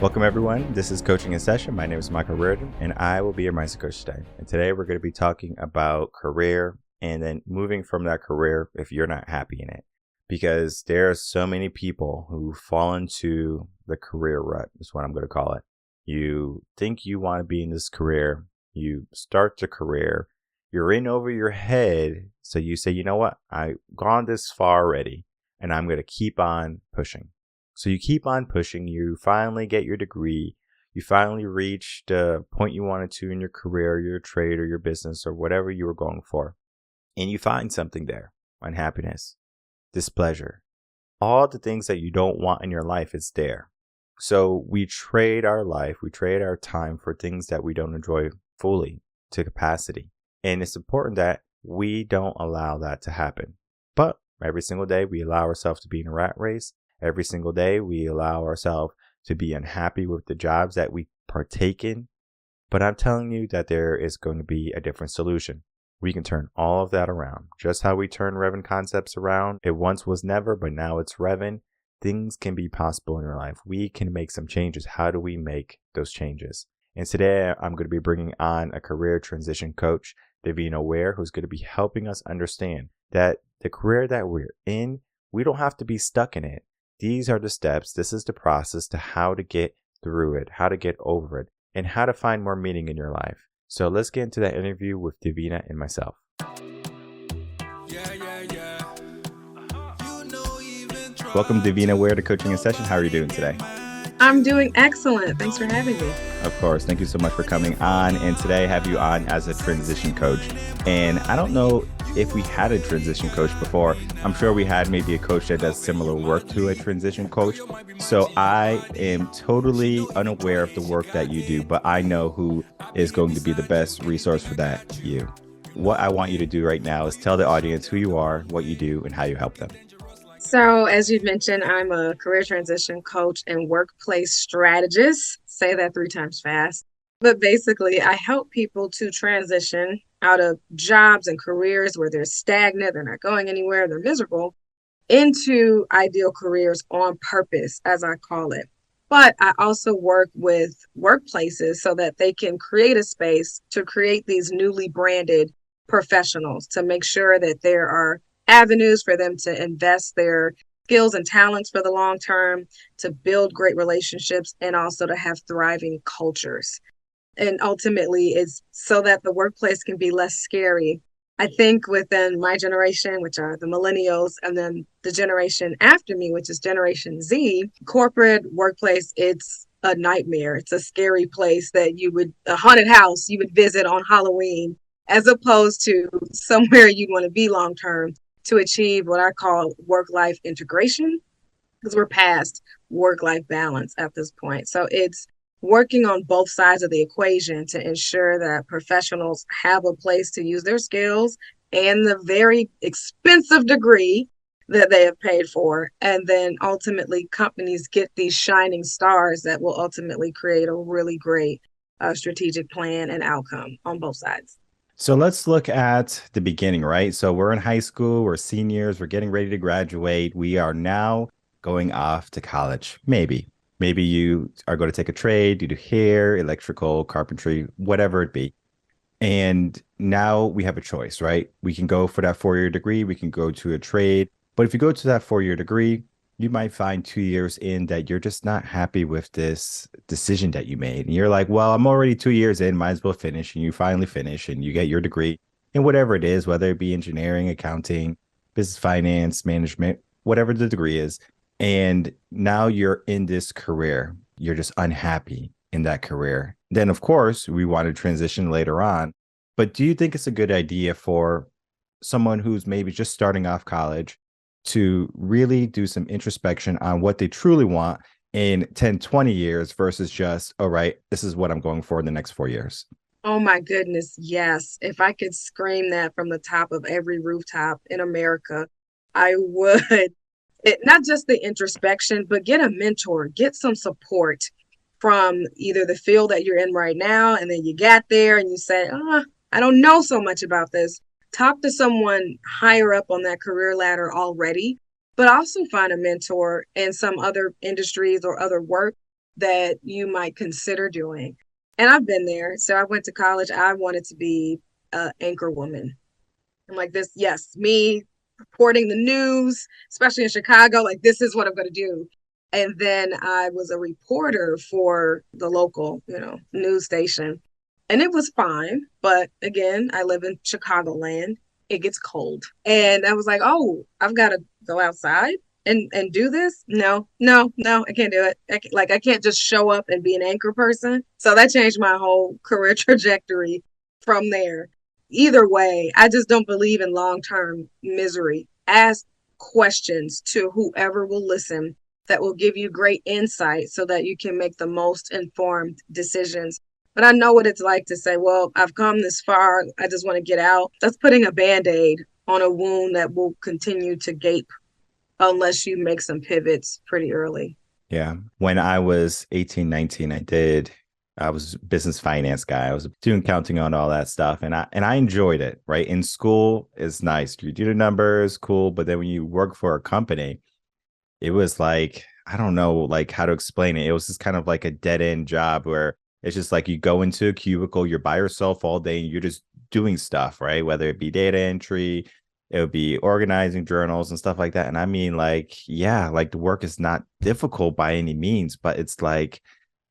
Welcome everyone. This is Coaching in Session. My name is Michael Rearden and I will be your mindset coach today. And today we're going to be talking about career and then moving from that career if you're not happy in it. Because there are so many people who fall into the career rut, is what I'm going to call it. You think you want to be in this career, you start the career, you're in over your head. So you say, you know what, I've gone this far already and I'm going to keep on pushing. So you keep on pushing, you finally get your degree, you finally reach the point you wanted to in your career, your trade or your business or whatever you were going for. And you find something there, unhappiness, displeasure, all the things that you don't want in your life is there. So we trade our life, we trade our time for things that we don't enjoy fully to capacity. And it's important that we don't allow that to happen. But every single day we allow ourselves to be in a rat race. Every single day, we allow ourselves to be unhappy with the jobs that we partake in. But I'm telling you that there is going to be a different solution. We can turn all of that around. Just how we turn Reven concepts around. It once was never, but now it's Reven. Things can be possible in your life. We can make some changes. How do we make those changes? And today, I'm going to be bringing on a career transition coach, Davina Ware, who's going to be helping us understand that the career that we're in, we don't have to be stuck in it. These are the steps. This is the process to how to get through it, how to get over it, and how to find more meaning in your life. So let's get into that interview with Davina and myself. Welcome, Davina Ware, to Coaching in Session. How are you doing today? I'm doing excellent. Thanks for having me. Of course. Thank you so much for coming on. And today I have you on as a transition coach. And I don't know if we had a transition coach before. I'm sure we had maybe a coach that does similar work to a transition coach. So I am totally unaware of the work that you do, but I know who is going to be the best resource for that, you. What I want you to do right now is tell the audience who you are, what you do, and how you help them. So, as you've mentioned, I'm a career transition coach and workplace strategist. Say that 3 times fast. But basically, I help people to transition out of jobs and careers where they're stagnant, they're not going anywhere, they're miserable, into ideal careers on purpose, as I call it. But I also work with workplaces so that they can create a space to create these newly branded professionals to make sure that there are avenues for them to invest their skills and talents for the long term, to build great relationships, and also to have thriving cultures. And ultimately, it's so that the workplace can be less scary. I think within my generation, which are the millennials, and then the generation after me, which is Generation Z, corporate workplace, it's a nightmare. It's a scary place that a haunted house you would visit on Halloween, as opposed to somewhere you'd want to be long term to achieve what I call work-life integration, because we're past work-life balance at this point. So it's working on both sides of the equation to ensure that professionals have a place to use their skills and the very expensive degree that they have paid for. And then ultimately companies get these shining stars that will ultimately create a really great strategic plan and outcome on both sides. So let's look at the beginning, right? So we're in high school, we're seniors, we're getting ready to graduate. We are now going off to college. Maybe you are going to take a trade, you do hair, electrical, carpentry, whatever it be. And now we have a choice, right? We can go for that 4-year degree, we can go to a trade. But if you go to that 4-year degree, you might find 2 years in that you're just not happy with this decision that you made. And you're like, well, I'm already 2 years in, might as well finish. And you finally finish and you get your degree in whatever it is, whether it be engineering, accounting, business finance, management, whatever the degree is. And now you're in this career. You're just unhappy in that career. Then, of course, we want to transition later on. But do you think it's a good idea for someone who's maybe just starting off college to really do some introspection on what they truly want in 10, 20 years versus just, all right, this is what I'm going for in the next 4 years? Oh my goodness, yes. If I could scream that from the top of every rooftop in America, I would. Not just the introspection, but get a mentor, get some support from either the field that you're in right now, and then you got there and you say, I don't know so much about this. Talk to someone higher up on that career ladder already, but also find a mentor in some other industries or other work that you might consider doing. And I've been there. So I went to college. I wanted to be an anchor woman. I'm like this, yes, me reporting the news, especially in Chicago, like this is what I'm going to do. And then I was a reporter for the local, news station. And it was fine. But again, I live in Chicagoland. It gets cold. And I was like, oh, I've got to go outside and do this. No, I can't do it. I can't just show up and be an anchor person. So that changed my whole career trajectory from there. Either way, I just don't believe in long-term misery. Ask questions to whoever will listen that will give you great insight so that you can make the most informed decisions. But I know what it's like to say, well, I've come this far. I just want to get out. That's putting a band-aid on a wound that will continue to gape unless you make some pivots pretty early. Yeah. When I was 18, 19, I was a business finance guy. I was doing accounting on all that stuff. And I enjoyed it, right? In school it's nice. You do the numbers, cool. But then when you work for a company, it was like, I don't know, like how to explain it. It was just kind of like a dead end job where it's just like you go into a cubicle, you're by yourself all day and you're just doing stuff, right? Whether it be data entry, it would be organizing journals and stuff like that. And I mean, like, yeah, like the work is not difficult by any means, but it's like,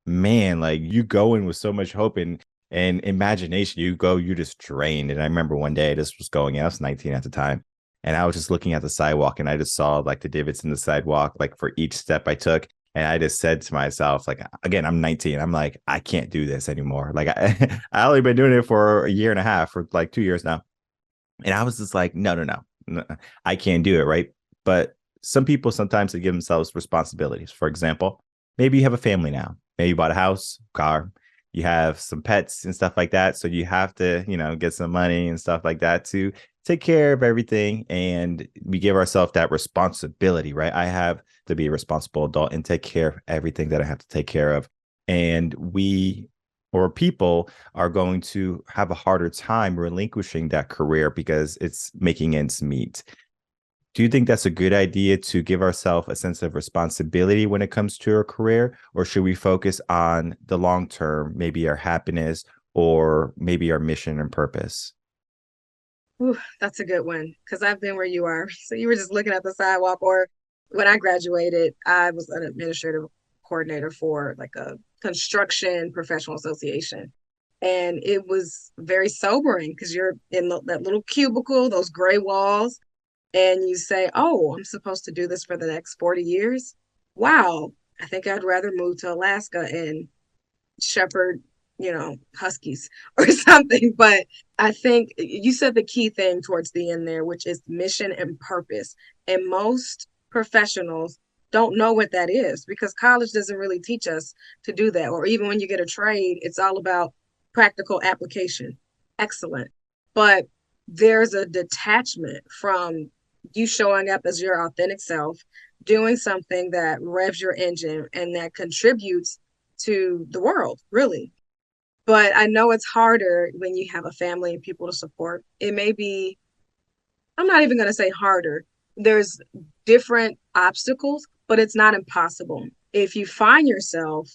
man, like you go in with so much hope and imagination. You go, you're just drained. And I remember one day this was going, I was 19 at the time. And I was just looking at the sidewalk and I just saw like the divots in the sidewalk, like for each step I took. And I just said to myself, like, again, I'm 19. I'm like, I can't do this anymore. Like I only been doing it for a year and a half, for like 2 years now. And I was just like, no, I can't do it. Right. But some people sometimes they give themselves responsibilities. For example, maybe you have a family now. Maybe you bought a house, car, you have some pets and stuff like that. So you have to, get some money and stuff like that to take care of everything. And we give ourselves that responsibility, right? I have to be a responsible adult and take care of everything that I have to take care of. And we or people are going to have a harder time relinquishing that career because it's making ends meet. Do you think that's a good idea to give ourselves a sense of responsibility when it comes to our career? Or should we focus on the long term, maybe our happiness or maybe our mission and purpose? Ooh, that's a good one because I've been where you are. So you were just looking at the sidewalk, or when I graduated, I was an administrative coordinator for like a construction professional association. And it was very sobering because you're in that little cubicle, those gray walls, and you say, oh, I'm supposed to do this for the next 40 years. Wow, I think I'd rather move to Alaska and shepherd, huskies or something. But I think you said the key thing towards the end there, which is mission and purpose. And most professionals don't know what that is because college doesn't really teach us to do that. Or even when you get a trade, it's all about practical application. Excellent. But there's a detachment from you showing up as your authentic self, doing something that revs your engine and that contributes to the world, really. But I know it's harder when you have a family and people to support. It may be, I'm not even going to say harder. There's different obstacles, but it's not impossible. If you find yourself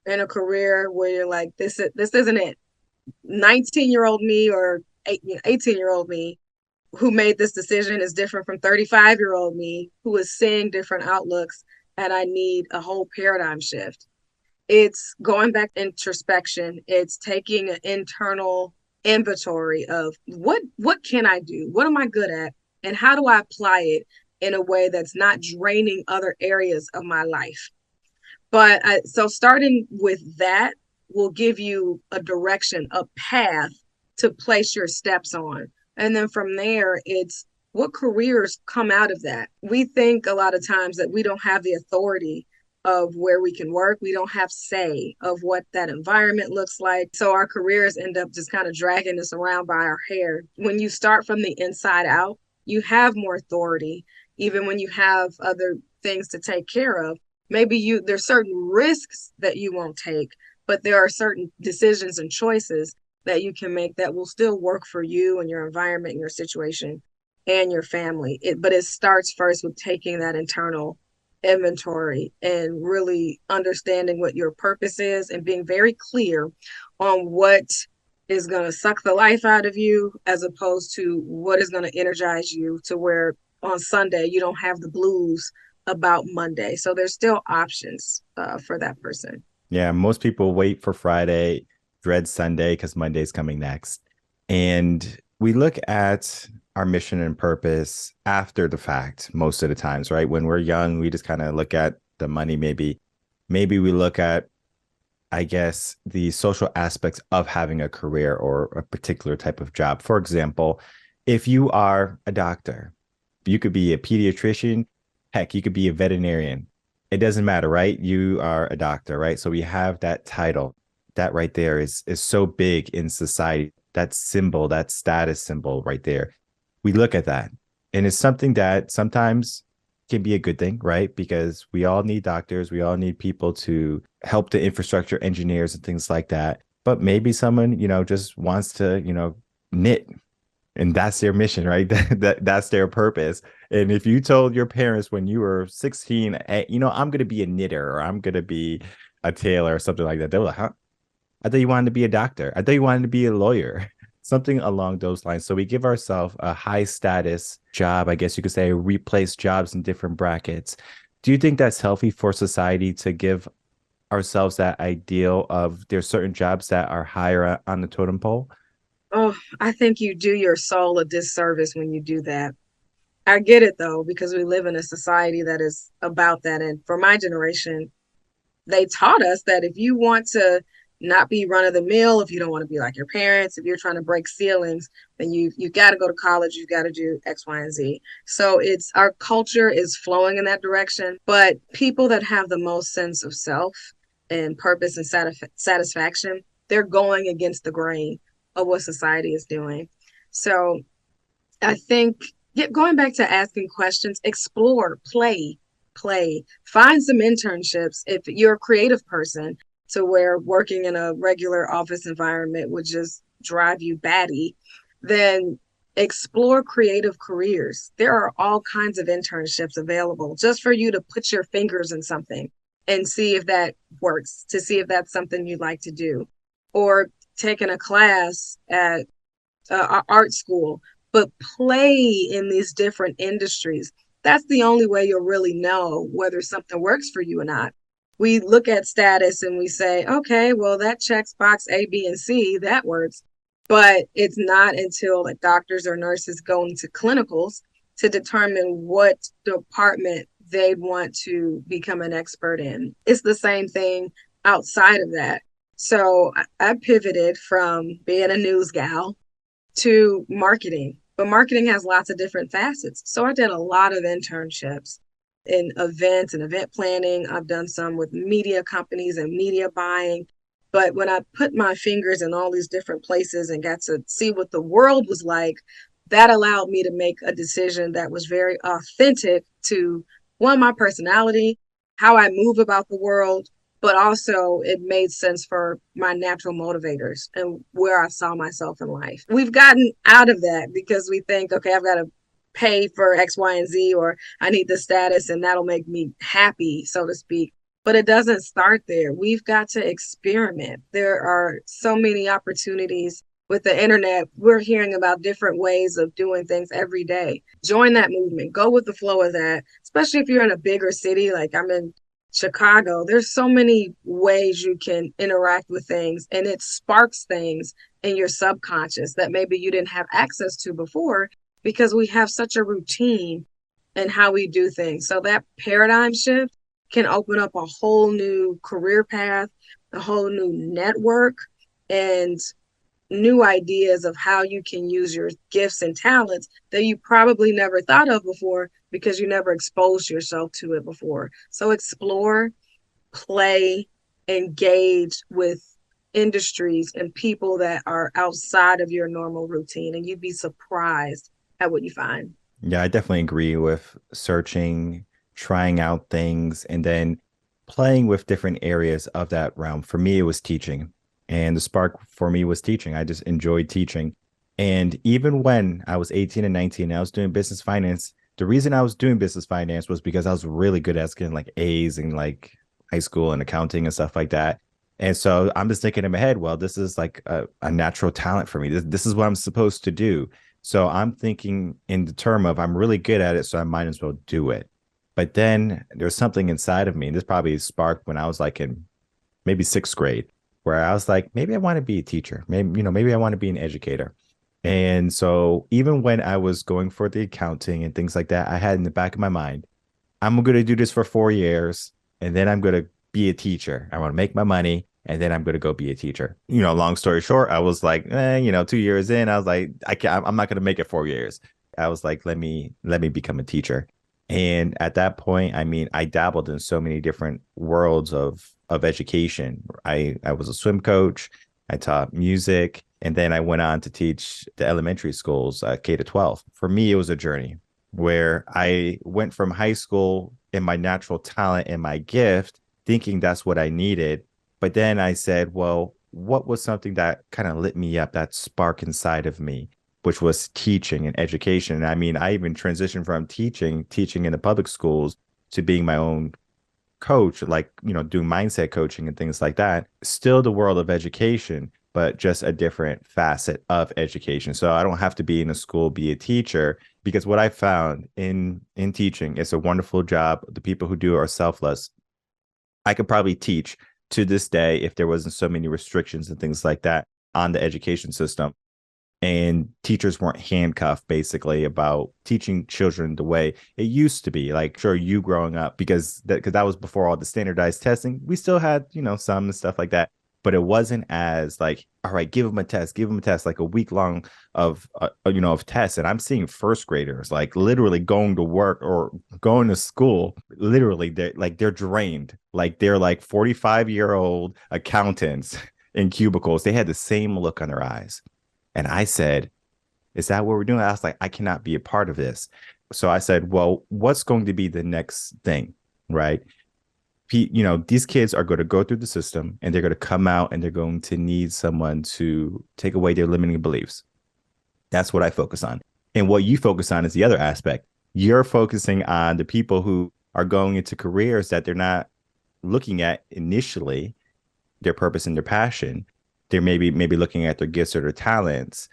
in a career where you're like, this isn't it. 19-year-old me or 18-year-old me who made this decision is different from 35-year-old me who is seeing different outlooks, and I need a whole paradigm shift. It's going back to introspection. It's taking an internal inventory of what can I do? What am I good at? And how do I apply it in a way that's not draining other areas of my life? So starting with that will give you a direction, a path to place your steps on. And then from there, it's what careers come out of that. We think a lot of times that we don't have the authority of where we can work. We don't have say of what that environment looks like. So our careers end up just kind of dragging us around by our hair. When you start from the inside out, you have more authority, even when you have other things to take care of. Maybe there's certain risks that you won't take, but there are certain decisions and choices that you can make that will still work for you and your environment and your situation and your family. But it starts first with taking that internal inventory and really understanding what your purpose is and being very clear on what is going to suck the life out of you as opposed to what is going to energize you to where on Sunday you don't have the blues about Monday. So there's still options for that person. Yeah, most people wait for Friday, dread Sunday because Monday's coming next. And we look at our mission and purpose after the fact most of the times, right? When we're young, we just kind of look at the money, maybe we look at, I guess, the social aspects of having a career or a particular type of job. For example, if you are a doctor, you could be a pediatrician, heck, you could be a veterinarian. It doesn't matter, right? You are a doctor, right? So we have that title. That right there is so big in society. That symbol, that status symbol right there. We look at that. And it's something that sometimes can be a good thing, right? Because we all need doctors, we all need people to help the infrastructure engineers and things like that. But maybe someone, just wants to, knit, and that's their mission, right? That's their purpose. And if you told your parents when you were 16, hey, I'm going to be a knitter or I'm going to be a tailor or something like that, they were like, huh? I thought you wanted to be a doctor. I thought you wanted to be a lawyer, something along those lines. So we give ourselves a high status job, I guess you could say, replace jobs in different brackets. Do you think that's healthy for society to give ourselves that ideal of there's certain jobs that are higher on the totem pole? Oh, I think you do your soul a disservice when you do that. I get it though, because we live in a society that is about that. And for my generation, they taught us that if you want to not be run of the mill, if you don't want to be like your parents, if you're trying to break ceilings, then you got to go to college, you got to do X, Y, and Z. So it's our culture is flowing in that direction, but people that have the most sense of self and purpose and satisfaction, they're going against the grain of what society is doing. So I think going back to asking questions, explore, play, find some internships if you're a creative person to where working in a regular office environment would just drive you batty, then explore creative careers. There are all kinds of internships available just for you to put your fingers in something and see if that works, to see if that's something you'd like to do. Or taking a class at art school, but play in these different industries. That's the only way you'll really know whether something works for you or not. We look at status and we say, okay, well, that checks box A, B, and C, that works. But it's not until like doctors or nurses go into clinicals to determine what department they want to become an expert in. It's the same thing outside of that. So I pivoted from being a news gal to marketing, but marketing has lots of different facets. So I did a lot of internships in events and event planning. I've done some with media companies and media buying. But when I put my fingers in all these different places and got to see what the world was like, that allowed me to make a decision that was very authentic to one, my personality, how I move about the world, but also it made sense for my natural motivators and where I saw myself in life. We've gotten out of that because we think, okay, I've got to pay for X, Y, and Z, or I need the status and that'll make me happy, so to speak. But it doesn't start there. We've got to experiment. There are so many opportunities with the internet. We're hearing about different ways of doing things every day. Join that movement. Go with the flow of that, especially if you're in a bigger city. Like I'm in Chicago. There's so many ways you can interact with things, and it sparks things in your subconscious that maybe you didn't have access to before because we have such a routine in how we do things. So that paradigm shift can open up a whole new career path, a whole new network, and new ideas of how you can use your gifts and talents that you probably never thought of before because you never exposed yourself to it before. So explore, play, engage with industries and people that are outside of your normal routine, and you'd be surprised at what you find. Yeah, I definitely agree with searching, trying out things, and then playing with different areas of that realm. For me, it was teaching. And the spark for me was teaching. I just enjoyed teaching. And even when I was 18 and 19, I was doing business finance. The reason I was doing business finance was because I was really good at getting like A's in like high school and accounting and stuff like that. And so I'm just thinking in my head, well, this is like a natural talent for me. This is what I'm supposed to do. So I'm thinking in the term of I'm really good at it, so I might as well do it. But then there's something inside of me. This probably sparked when I was like in maybe sixth grade, where I was like, maybe I want to be a teacher. Maybe, maybe I want to be an educator. And so even when I was going for the accounting and things like that, I had in the back of my mind, I'm going to do this for 4 years and then I'm going to be a teacher. I want to make my money and then I'm going to go be a teacher. Long story short, I was like, 2 years in, I was like, I'm not going to make it 4 years. I was like, let me become a teacher. And at that point, I mean, I dabbled in so many different worlds of education. I was a swim coach. I taught music, and then I went on to teach the elementary schools, K to 12. For me, it was a journey where I went from high school in my natural talent and my gift, thinking that's what I needed. But then I said, well, what was something that kind of lit me up, that spark inside of me, which was teaching and education. And I mean, I even transitioned from teaching in the public schools to being my own coach, like, doing mindset coaching and things like that. Still the world of education, but just a different facet of education. So I don't have to be in a school, be a teacher, because what I found in teaching, it's a wonderful job. The people who do it are selfless. I could probably teach to this day if there wasn't so many restrictions and things like that on the education system, and teachers weren't handcuffed basically about teaching children the way it used to be. Like, sure, you growing up, because that was before all the standardized testing, we still had some and stuff like that, but it wasn't as like, all right, give them a test, like a week long of of tests. And I'm seeing first graders like literally going to work or going to school, literally they're drained, like they're like 45-year-old accountants in cubicles. They had the same look on their eyes. And I said, is that what we're doing? I was like, I cannot be a part of this. So I said, well, what's going to be the next thing? Right. These kids are going to go through the system and they're going to come out and they're going to need someone to take away their limiting beliefs. That's what I focus on. And what you focus on is the other aspect. You're focusing on the people who are going into careers that they're not looking at initially, their purpose and their passion. They're maybe looking at their gifts or their talents,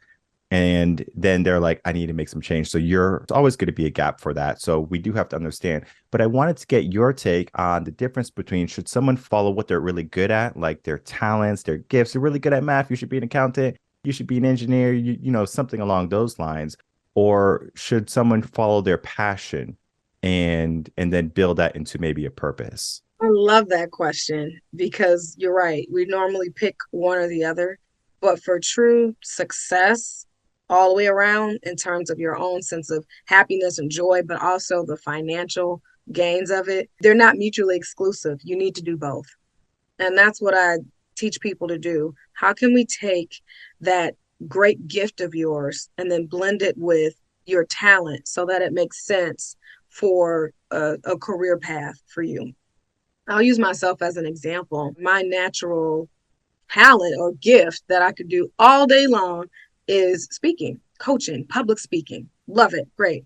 and then they're like, I need to make some change. So it's always going to be a gap for that. So we do have to understand. But I wanted to get your take on the difference between, should someone follow what they're really good at, like their talents, their gifts? They're really good at math, you should be an accountant, you should be an engineer, something along those lines. Or should someone follow their passion and then build that into maybe a purpose? I love that question because you're right. We normally pick one or the other, but for true success all the way around in terms of your own sense of happiness and joy, but also the financial gains of it, they're not mutually exclusive. You need to do both. And that's what I teach people to do. How can we take that great gift of yours and then blend it with your talent so that it makes sense for a career path for you? I'll use myself as an example. My natural talent or gift that I could do all day long is speaking, coaching, public speaking. Love it. Great.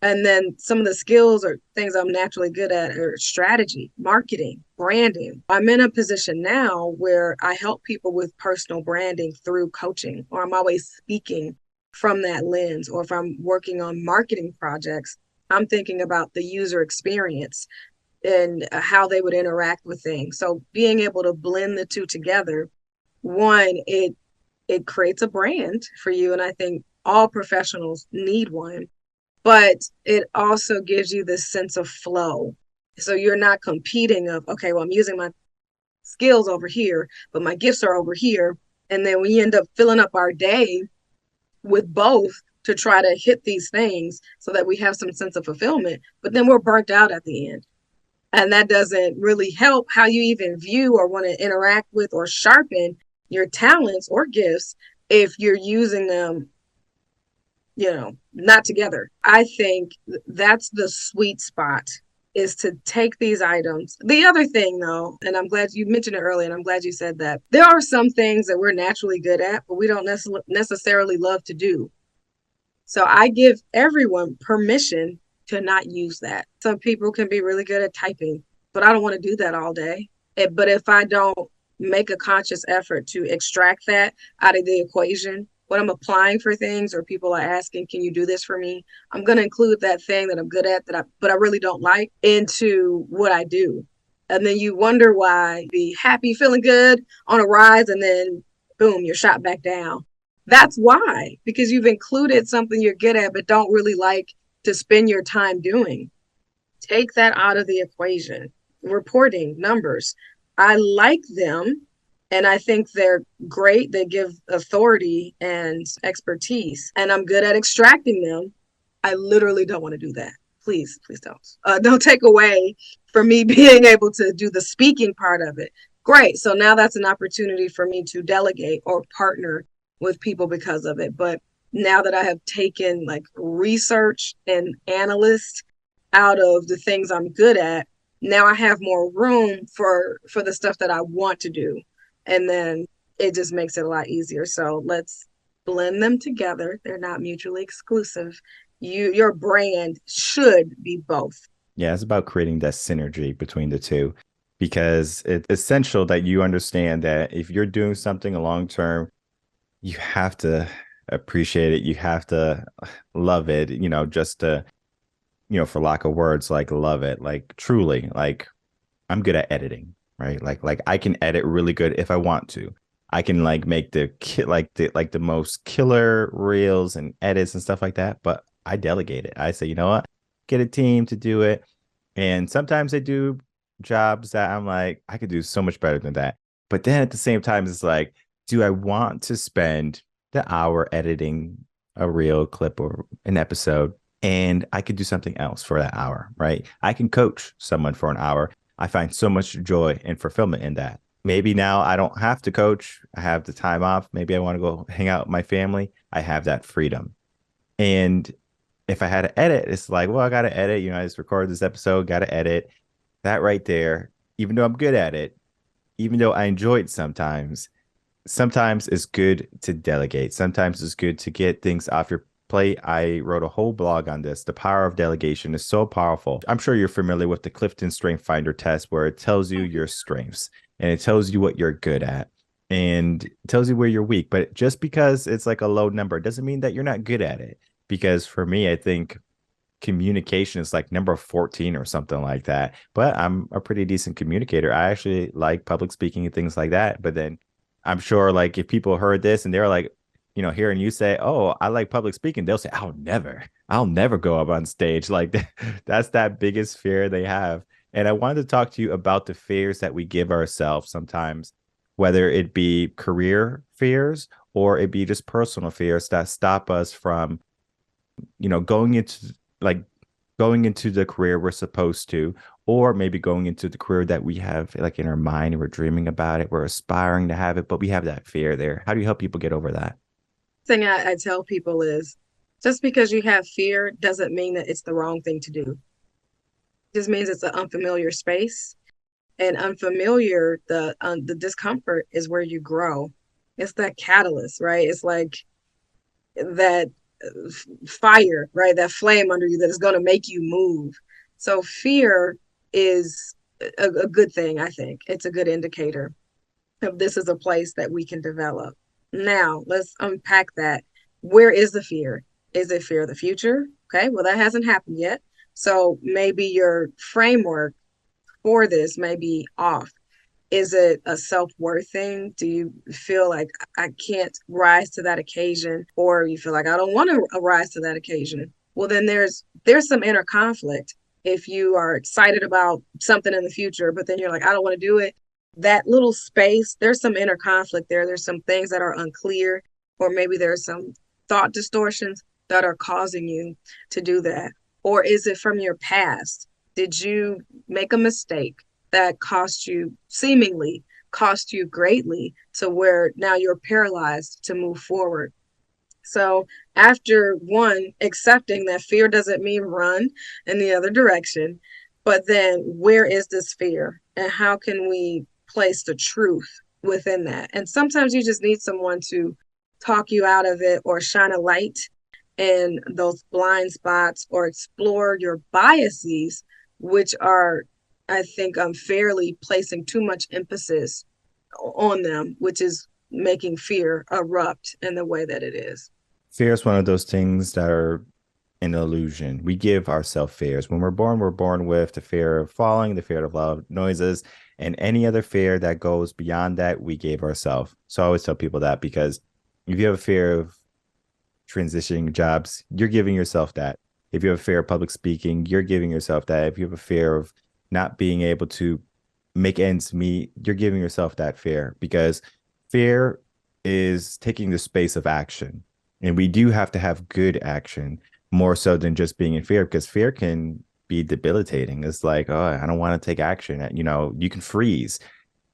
And then some of the skills or things I'm naturally good at are strategy, marketing, branding. I'm in a position now where I help people with personal branding through coaching, or I'm always speaking from that lens. Or if I'm working on marketing projects, I'm thinking about the user experience and how they would interact with things. So being able to blend the two together, one, it creates a brand for you. And I think all professionals need one, but it also gives you this sense of flow. So you're not competing of, okay, well, I'm using my skills over here, but my gifts are over here. And then we end up filling up our day with both to try to hit these things so that we have some sense of fulfillment, but then we're burnt out at the end. And that doesn't really help how you even view or want to interact with or sharpen your talents or gifts if you're using them, not together. I think that's the sweet spot, is to take these items. The other thing, though, and I'm glad you mentioned it earlier, and I'm glad you said that, there are some things that we're naturally good at, but we don't necessarily love to do. So I give everyone permission to not use that. Some people can be really good at typing, but I don't want to do that all day. But if I don't make a conscious effort to extract that out of the equation, when I'm applying for things or people are asking, can you do this for me? I'm going to include that thing that I'm good at but I really don't like into what I do. And then you wonder why be happy, feeling good on a rise, and then boom, you're shot back down. That's why, because you've included something you're good at, but don't really like to spend your time doing. Take that out of the equation. Reporting numbers, I like them and I think they're great. They give authority and expertise, and I'm good at extracting them. I literally don't want to do that. Please, please don't. Don't take away from me being able to do the speaking part of it. Great. So now that's an opportunity for me to delegate or partner with people because of it. But now that I have taken like research and analyst out of the things I'm good at, now I have more room for the stuff that I want to do. And then it just makes it a lot easier. So let's blend them together. They're not mutually exclusive. Your brand should be both. Yeah, it's about creating that synergy between the two because it's essential that you understand that if you're doing something long term, you have to appreciate it. You have to love it, just to, for lack of words, like love it, like truly, like I'm good at editing, right? Like I can edit really good if I want to. I can like make the most killer reels and edits and stuff like that, but I delegate it. I say, you know what? Get a team to do it. And sometimes I do jobs that I'm like, I could do so much better than that. But then at the same time, it's like, do I want to spend the hour editing a reel clip or an episode? And I could do something else for that hour, right? I can coach someone for an hour. I find so much joy and fulfillment in that. Maybe now I don't have to coach. I have the time off. Maybe I want to go hang out with my family. I have that freedom. And if I had to edit, it's like, well, I got to edit. I just recorded this episode, got to edit that right there. Even though I'm good at it, even though I enjoy it sometimes it's good to delegate. Sometimes it's good to get things off your plate. I wrote a whole blog on this. The power of delegation is so powerful. I'm sure you're familiar with the Clifton Strength Finder test, where it tells you your strengths and it tells you what you're good at and it tells you where you're weak. But just because it's like a low number doesn't mean that you're not good at it. Because for me, I think communication is like number 14 or something like that. But I'm a pretty decent communicator. I actually like public speaking and things like that. But then I'm sure like if people heard this and they're like, hearing you say, oh, I like public speaking, they'll say, I'll never go up on stage. Like that's that biggest fear they have. And I wanted to talk to you about the fears that we give ourselves sometimes, whether it be career fears or it be just personal fears that stop us from, going into the career we're supposed to, or maybe going into the career that we have like in our mind and we're dreaming about it, we're aspiring to have it, but we have that fear there. How do you help people get over that? Thing I tell people is just because you have fear doesn't mean that it's the wrong thing to do. It just means it's an unfamiliar space. And unfamiliar, the discomfort is where you grow. It's that catalyst, right? It's like that fire, right? That flame under you that is going to make you move. So fear is a good thing, I think. It's a good indicator of this is a place that we can develop. Now, let's unpack that. Where is the fear? Is it fear of the future? Okay, well, that hasn't happened yet. So maybe your framework for this may be off. Is it a self-worth thing? Do you feel like I can't rise to that occasion, or you feel like I don't want to rise to that occasion? Well, then there's some inner conflict. If you are excited about something in the future, but then you're like, I don't want to do it, that little space, there's some inner conflict there. There's some things that are unclear, or maybe there's some thought distortions that are causing you to do that. Or is it from your past? Did you make a mistake that seemingly cost you greatly, to where now you're paralyzed to move forward? So after one, accepting that fear doesn't mean run in the other direction, but then where is this fear and how can we place the truth within that? And sometimes you just need someone to talk you out of it or shine a light in those blind spots or explore your biases, which are, I think, unfairly placing too much emphasis on them, which is making fear erupt in the way that it is. Fear is one of those things that are an illusion. We give ourselves fears. When we're born with the fear of falling, the fear of loud noises, and any other fear that goes beyond that, we gave ourselves. So I always tell people that, because if you have a fear of transitioning jobs, you're giving yourself that. If you have a fear of public speaking, you're giving yourself that. If you have a fear of not being able to make ends meet, you're giving yourself that fear, because fear is taking the space of action. And we do have to have good action more so than just being in fear, because fear can be debilitating. It's like, oh, I don't want to take action. You can freeze.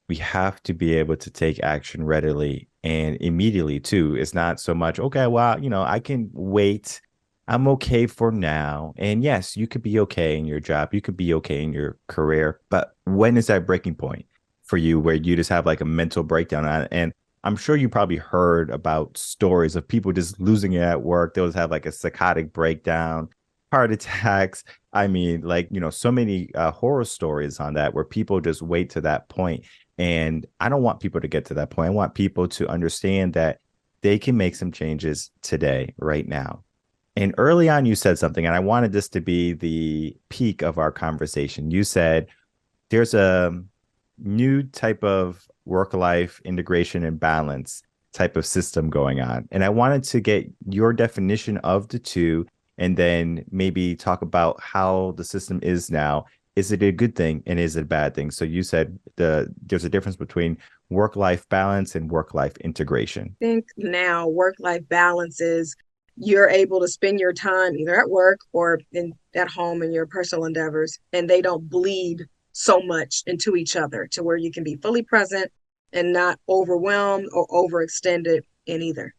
We have to be able to take action readily and immediately too. It's not so much, okay, well, I can wait. I'm okay for now. And yes, you could be okay in your job. You could be okay in your career. But when is that breaking point for you where you just have like a mental breakdown? And I'm sure you probably heard about stories of people just losing it at work. They'll have like a psychotic breakdown, heart attacks. I mean, like, so many horror stories on that where people just wait to that point. And I don't want people to get to that point. I want people to understand that they can make some changes today, right now. And early on, you said something, and I wanted this to be the peak of our conversation. You said there's a new type of work life integration and balance type of system going on. And I wanted to get your definition of the two, and then maybe talk about how the system is now. Is it a good thing and is it a bad thing? So you said there's a difference between work-life balance and work-life integration. I think now work-life balance is you're able to spend your time either at work or at home in your personal endeavors, and they don't bleed so much into each other to where you can be fully present and not overwhelmed or overextended in either.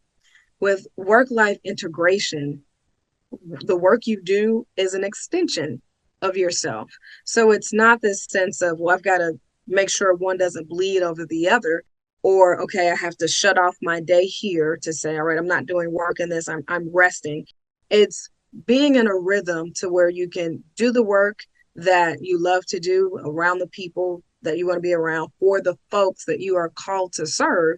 With work-life integration, the work you do is an extension of yourself. So it's not this sense of, well, I've got to make sure one doesn't bleed over the other, or, okay, I have to shut off my day here to say, all right, I'm not doing work in this, I'm resting. It's being in a rhythm to where you can do the work that you love to do around the people that you want to be around for the folks that you are called to serve,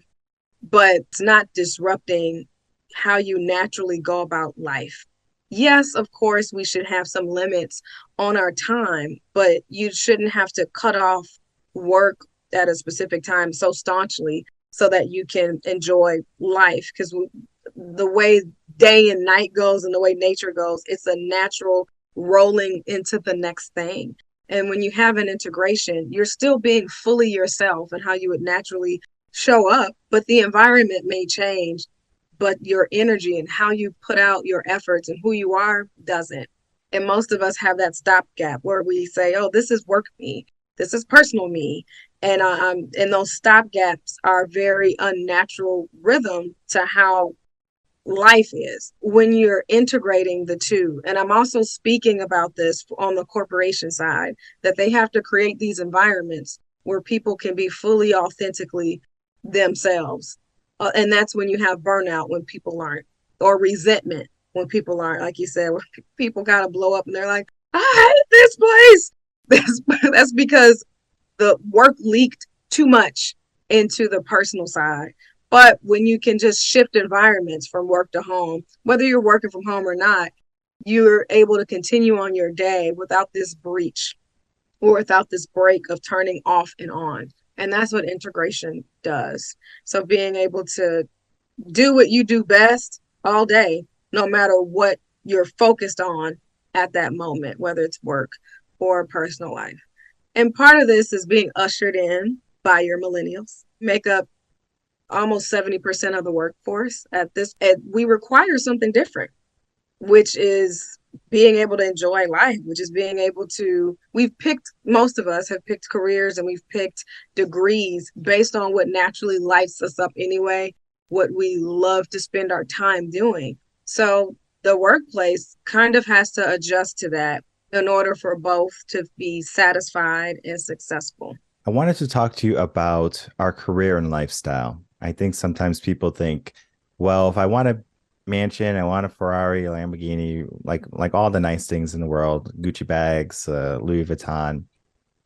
but it's not disrupting how you naturally go about life. Yes, of course, we should have some limits on our time, but you shouldn't have to cut off work at a specific time so staunchly so that you can enjoy life. Because the way day and night goes and the way nature goes, it's a natural rolling into the next thing. And when you have an integration, you're still being fully yourself and how you would naturally show up, but the environment may change, but your energy and how you put out your efforts and who you are doesn't. And most of us have that stopgap where we say, oh, this is work me, this is personal me. And those stopgaps are very unnatural rhythm to how life is when you're integrating the two. And I'm also speaking about this on the corporation side, that they have to create these environments where people can be fully authentically themselves. And that's when you have burnout, when people aren't, or resentment when people aren't, like you said, when people got to blow up and they're like, I hate this place. That's because the work leaked too much into the personal side. But when you can just shift environments from work to home, whether you're working from home or not, you're able to continue on your day without this breach or without this break of turning off and on. And that's what integration does. So being able to do what you do best all day, no matter what you're focused on at that moment, whether it's work or personal life. And part of this is being ushered in by your millennials, make up almost 70% of the workforce at this. And we require something different, which is being able to enjoy life, which is being able to, most of us have picked careers and we've picked degrees based on what naturally lights us up anyway, what we love to spend our time doing. So the workplace kind of has to adjust to that in order for both to be satisfied and successful. I wanted to talk to you about our career and lifestyle. I think sometimes people think, well, if I want to mansion, I want a Ferrari, a Lamborghini, like all the nice things in the world, Gucci bags, Louis Vuitton.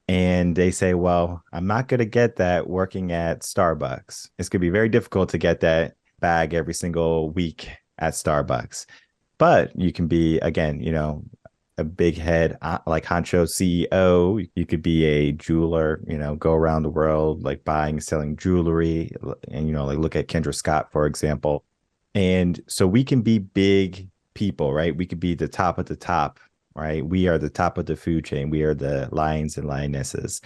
And they say, well, I'm not going to get that working at Starbucks. It's going to be very difficult to get that bag every single week at Starbucks. But you can be, again, a big head, like Honcho CEO. You could be a jeweler, go around the world, like buying, selling jewelry. And, like look at Kendra Scott, for example. And so we can be big people, right? We could be the top of the top, right? We are the top of the food chain. We are the lions and lionesses.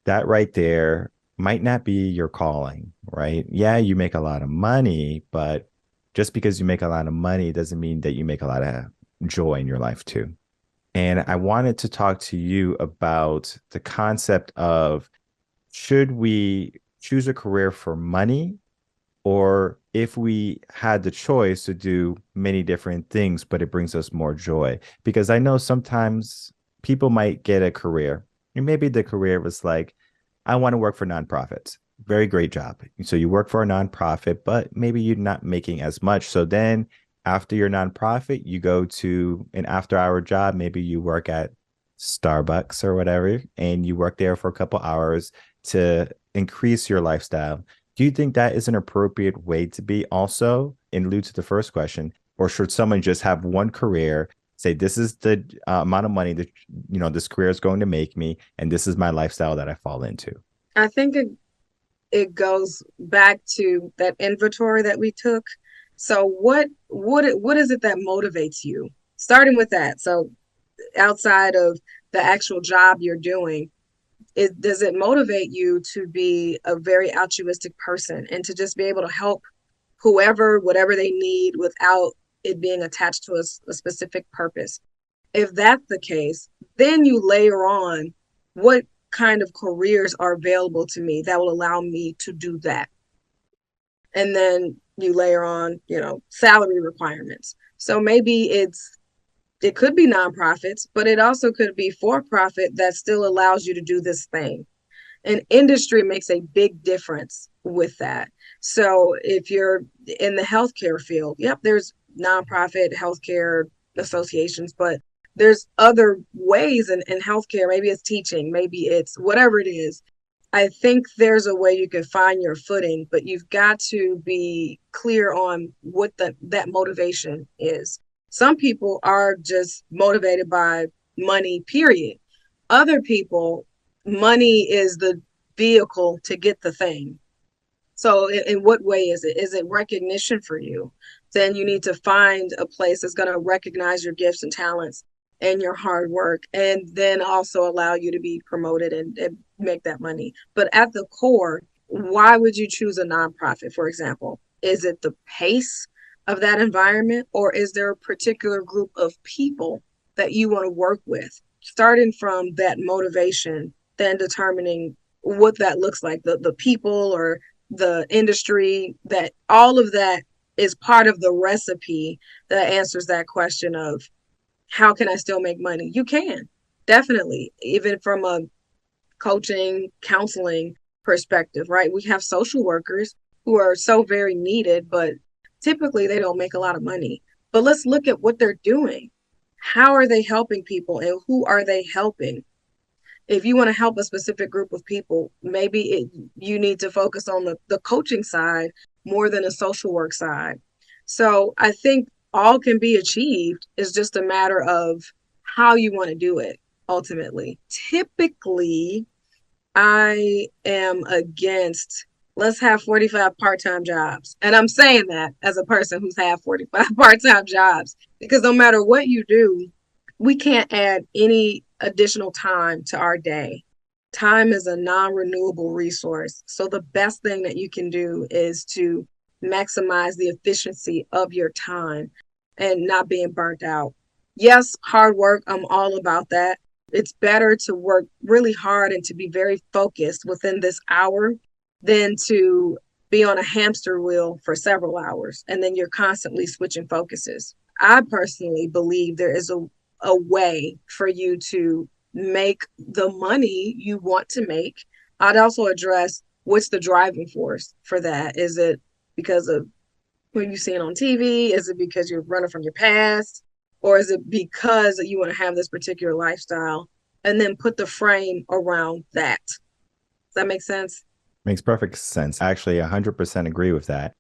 That right there might not be your calling, right? Yeah, you make a lot of money, but just because you make a lot of money doesn't mean that you make a lot of joy in your life too. And I wanted to talk to you about the concept of, should we choose a career for money, or if we had the choice to do many different things, but it brings us more joy? Because I know sometimes people might get a career, and maybe the career was like, I want to work for nonprofits. Very great job. So you work for a nonprofit, but maybe you're not making as much. So then after your nonprofit, you go to an after hour job. Maybe you work at Starbucks or whatever, and you work there for a couple hours to increase your lifestyle. Do you think that is an appropriate way to be also, in lieu to the first question? Or should someone just have one career, say, this is the amount of money that, this career is going to make me, and this is my lifestyle that I fall into? I think it goes back to that inventory that we took. So what is it that motivates you? Starting with that. So outside of the actual job you're doing, does it motivate you to be a very altruistic person and to just be able to help whoever, whatever they need without it being attached to a specific purpose? If that's the case, then you layer on what kind of careers are available to me that will allow me to do that. And then you layer on, salary requirements. So maybe it could be nonprofits, but it also could be for profit that still allows you to do this thing. And industry makes a big difference with that. So if you're in the healthcare field, yep, there's nonprofit healthcare associations, but there's other ways in healthcare. Maybe it's teaching, maybe it's whatever it is. I think there's a way you can find your footing, but you've got to be clear on what that motivation is. Some people are just motivated by money, period. Other people, money is the vehicle to get the thing. So in what way is it? Is it recognition for you? Then you need to find a place that's going to recognize your gifts and talents and your hard work, and then also allow you to be promoted and make that money. But at the core, why would you choose a nonprofit, for example? Is it the pace of that environment, or is there a particular group of people that you want to work with? Starting from that motivation, then determining what that looks like, the people or the industry, that all of that is part of the recipe that answers that question of, how can I still make money? You can, definitely, even from a coaching, counseling perspective, right? We have social workers who are so very needed, but typically they don't make a lot of money. But let's look at what they're doing. How are they helping people, and who are they helping? If you want to help a specific group of people, maybe you need to focus on the coaching side more than a social work side. So I think all can be achieved. It's just a matter of how you want to do it ultimately. Typically, I am against, let's have 45 part-time jobs. And I'm saying that as a person who's had 45 part-time jobs, because no matter what you do, we can't add any additional time to our day. Time is a non-renewable resource. So the best thing that you can do is to maximize the efficiency of your time and not being burnt out. Yes, hard work, I'm all about that. It's better to work really hard and to be very focused within this hour than to be on a hamster wheel for several hours and then you're constantly switching focuses. I personally believe there is a way for you to make the money you want to make. I'd also address, what's the driving force for that? Is it because of what you seeing on TV? Is it because you're running from your past? Or is it because you want to have this particular lifestyle? And then put the frame around that. Does that make sense? Makes perfect sense. I actually 100% agree with that.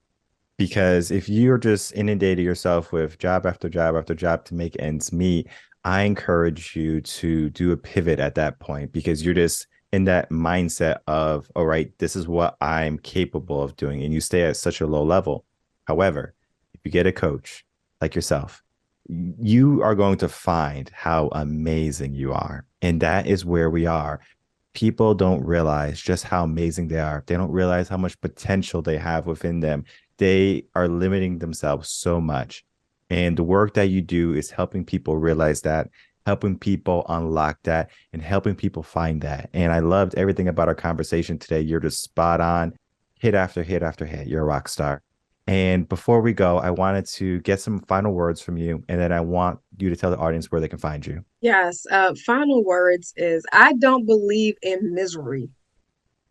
Because if you're just inundating yourself with job after job after job to make ends meet, I encourage you to do a pivot at that point because you're just in that mindset of, all right, this is what I'm capable of doing. And you stay at such a low level. However, if you get a coach like yourself, you are going to find how amazing you are. And that is where we are. People don't realize just how amazing they are. They don't realize how much potential they have within them. They are limiting themselves so much. And the work that you do is helping people realize that, helping people unlock that, and helping people find that. And I loved everything about our conversation today. You're just spot on, hit after hit after hit. You're a rock star. And before we go, I wanted to get some final words from you. And then I want you to tell the audience where they can find you. Yes. Final words is I don't believe in misery.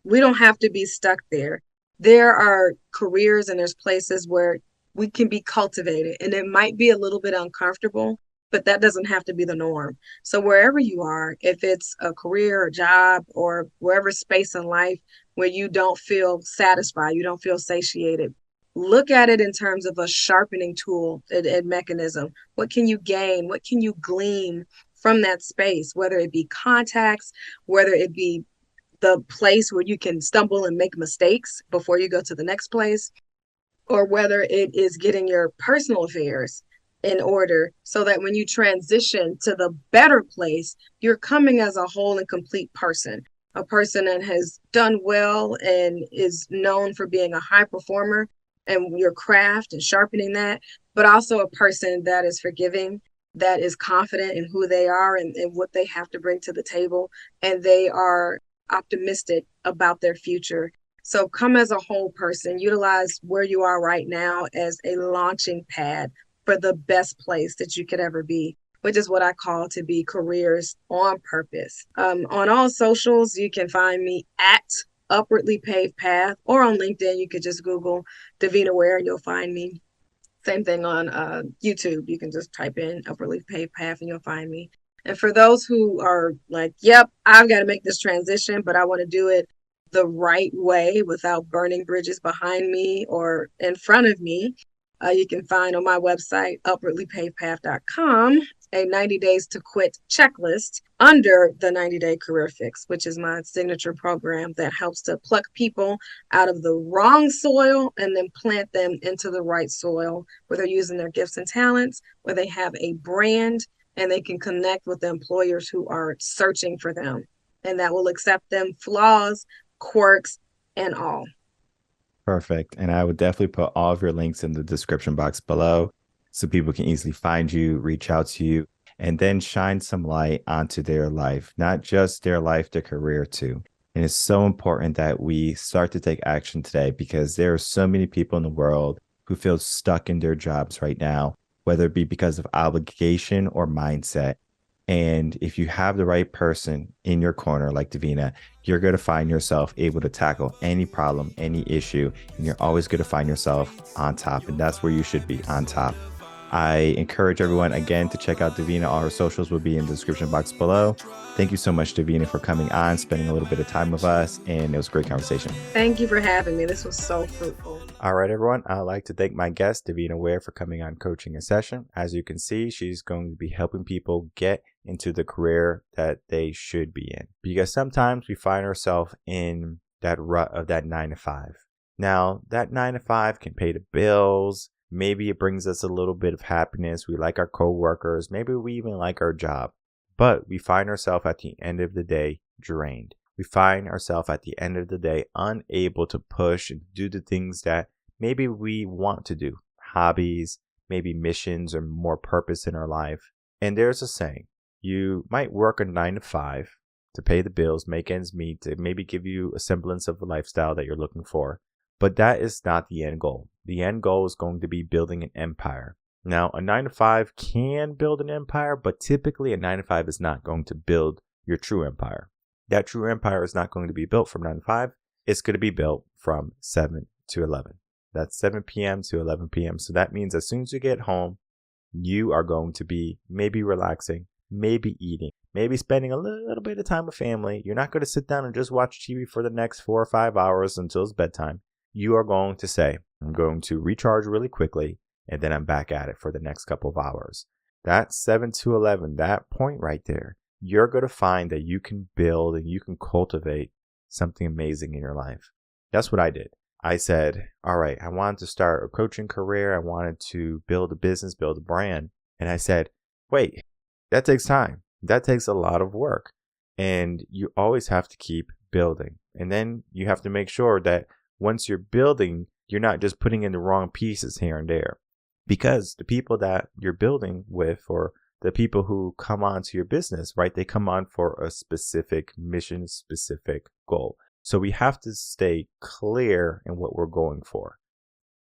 We don't have to be stuck there. There are careers and there's places where we can be cultivated, and it might be a little bit uncomfortable, but that doesn't have to be the norm. So wherever you are, if it's a career or job or wherever space in life where you don't feel satisfied, you don't feel satiated, look at it in terms of a sharpening tool and mechanism. What can you gain? What can you glean from that space, whether it be contacts, whether it be the place where you can stumble and make mistakes before you go to the next place, or whether it is getting your personal affairs in order so that when you transition to the better place, you're coming as a whole and complete person, a person that has done well and is known for being a high performer and your craft and sharpening that, but also a person that is forgiving, that is confident in who they are and what they have to bring to the table, and they are optimistic about their future. So come as a whole person, utilize where you are right now as a launching pad for the best place that you could ever be, which is what I call to be careers on purpose. On all socials, you can find me at Upwardly Paved Path, or on LinkedIn, you could just Google Davina Ware and you'll find me. Same thing on YouTube. You can just type in Upwardly Paved Path and you'll find me. And for those who are like, yep, I've got to make this transition, but I want to do it the right way without burning bridges behind me or in front of me, you can find on my website, upwardlypavedpath.com, a 90 days to quit checklist under the 90-day career fix, which is my signature program that helps to pluck people out of the wrong soil and then plant them into the right soil where they're using their gifts and talents, where they have a brand and they can connect with the employers who are searching for them and that will accept them, flaws, quirks, and all. Perfect. And I would definitely put all of your links in the description box below so people can easily find you, reach out to you, and then shine some light onto their life, not just their life, their career too. And it's so important that we start to take action today because there are so many people in the world who feel stuck in their jobs right now, whether it be because of obligation or mindset. And if you have the right person in your corner, like Davina, you're going to find yourself able to tackle any problem, any issue, and you're always going to find yourself on top. And that's where you should be, on top. I encourage everyone, again, to check out Davina. All her socials will be in the description box below. Thank you so much, Davina, for coming on, spending a little bit of time with us, and it was a great conversation. Thank you for having me. This was so fruitful. All right, everyone. I'd like to thank my guest, Davina Ware, for coming on Coaching a Session. As you can see, she's going to be helping people get into the career that they should be in. Because sometimes we find ourselves in that rut of that 9 to 5. Now, that 9 to 5 can pay the bills. Maybe it brings us a little bit of happiness. We like our coworkers. Maybe we even like our job. But we find ourselves at the end of the day drained. We find ourselves at the end of the day unable to push and do the things that maybe we want to do. Hobbies, maybe missions or more purpose in our life. And there's a saying, you might work a 9 to 5 to pay the bills, make ends meet, to maybe give you a semblance of a lifestyle that you're looking for. But that is not the end goal. The end goal is going to be building an empire. Now, a 9 to 5 can build an empire, but typically a 9 to 5 is not going to build your true empire. That true empire is not going to be built from 9 to 5. It's going to be built from 7 to 11. That's 7 p.m. to 11 p.m. So that means as soon as you get home, you are going to be maybe relaxing, maybe eating, maybe spending a little bit of time with family. You're not going to sit down and just watch TV for the next 4 or 5 hours until it's bedtime. You are going to say, I'm going to recharge really quickly, and then I'm back at it for the next couple of hours. That's 7 to 11, that point right there. You're going to find that you can build and you can cultivate something amazing in your life. That's what I did. I said, all right, I wanted to start a coaching career. I wanted to build a business, build a brand. And I said, wait, that takes time. That takes a lot of work. And you always have to keep building. And then you have to make sure that once you're building, you're not just putting in the wrong pieces here and there. Because the people that you're building with, or the people who come onto your business, right, they come on for a specific mission, specific goal. So we have to stay clear in what we're going for.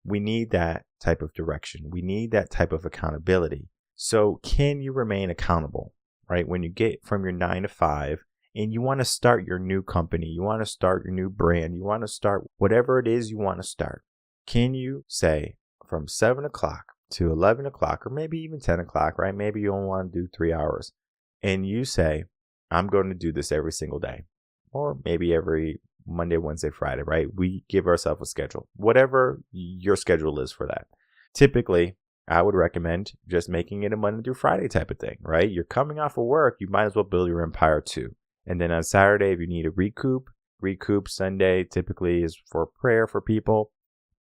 We need that type of direction. We need that type of accountability. So can you remain accountable, right? When you get from your 9 to 5 and you want to start your new company, you want to start your new brand, you want to start whatever it is you want to start. Can you say from 7 o'clock to 11 o'clock, or maybe even 10 o'clock, right? Maybe you don't want to do 3 hours. And you say, I'm going to do this every single day, or maybe every Monday, Wednesday, Friday, right? We give ourselves a schedule, whatever your schedule is for that. Typically, I would recommend just making it a Monday through Friday type of thing, right? You're coming off of work, you might as well build your empire too. And then on Saturday, if you need a recoup. Sunday typically is for prayer for people,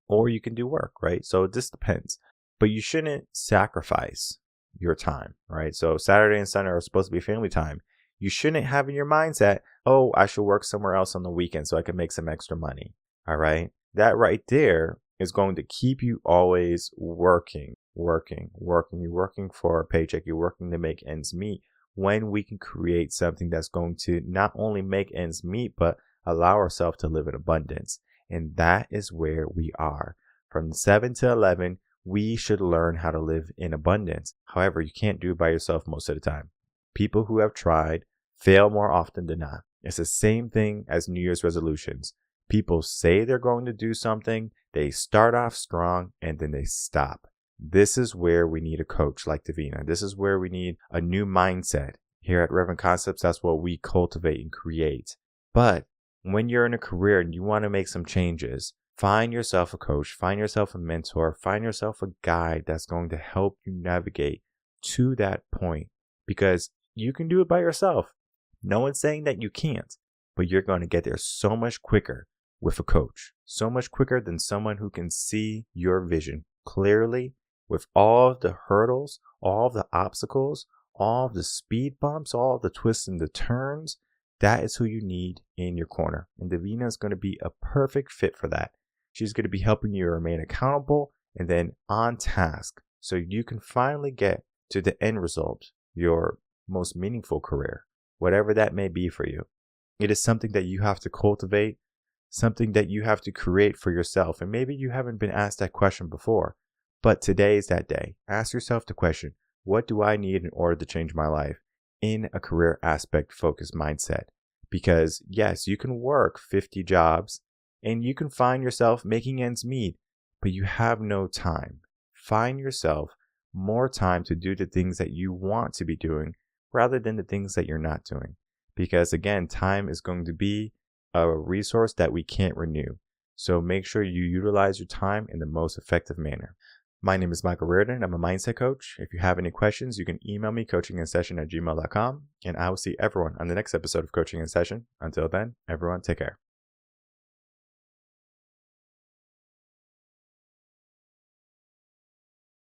or you can do work, right? So it just depends. But you shouldn't sacrifice your time, right? So Saturday and Sunday are supposed to be family time. You shouldn't have in your mindset, oh, I should work somewhere else on the weekend so I can make some extra money, all right? That right there is going to keep you always working. You're working for a paycheck. You're working to make ends meet, when we can create something that's going to not only make ends meet, but allow ourselves to live in abundance. And that is where we are. From 7 to 11, we should learn how to live in abundance. However, you can't do it by yourself most of the time. People who have tried fail more often than not. It's the same thing as New Year's resolutions. People say they're going to do something, they start off strong, and then they stop. This is where we need a coach like Davina. This is where we need a new mindset. Here at Reven Concepts, that's what we cultivate and create. But when you're in a career and you want to make some changes, find yourself a coach, find yourself a mentor, find yourself a guide that's going to help you navigate to that point, because you can do it by yourself. No one's saying that you can't, but you're going to get there so much quicker with a coach, so much quicker than someone who can see your vision clearly with all of the hurdles, all of the obstacles, all of the speed bumps, all of the twists and the turns. That is who you need in your corner. And Davina is going to be a perfect fit for that. She's going to be helping you remain accountable and then on task, so you can finally get to the end result, your most meaningful career, whatever that may be for you. It is something that you have to cultivate, something that you have to create for yourself. And maybe you haven't been asked that question before, but today is that day. Ask yourself the question, what do I need in order to change my life in a career aspect focused mindset? Because yes, you can work 50 jobs and you can find yourself making ends meet, but you have no time. Find yourself more time to do the things that you want to be doing rather than the things that you're not doing. Because again, time is going to be a resource that we can't renew. So make sure you utilize your time in the most effective manner. My name is Michael Rearden. I'm a mindset coach. If you have any questions, you can email me coachinginsession@gmail.com, and I will see everyone on the next episode of Coaching in Session. Until then, everyone, take care.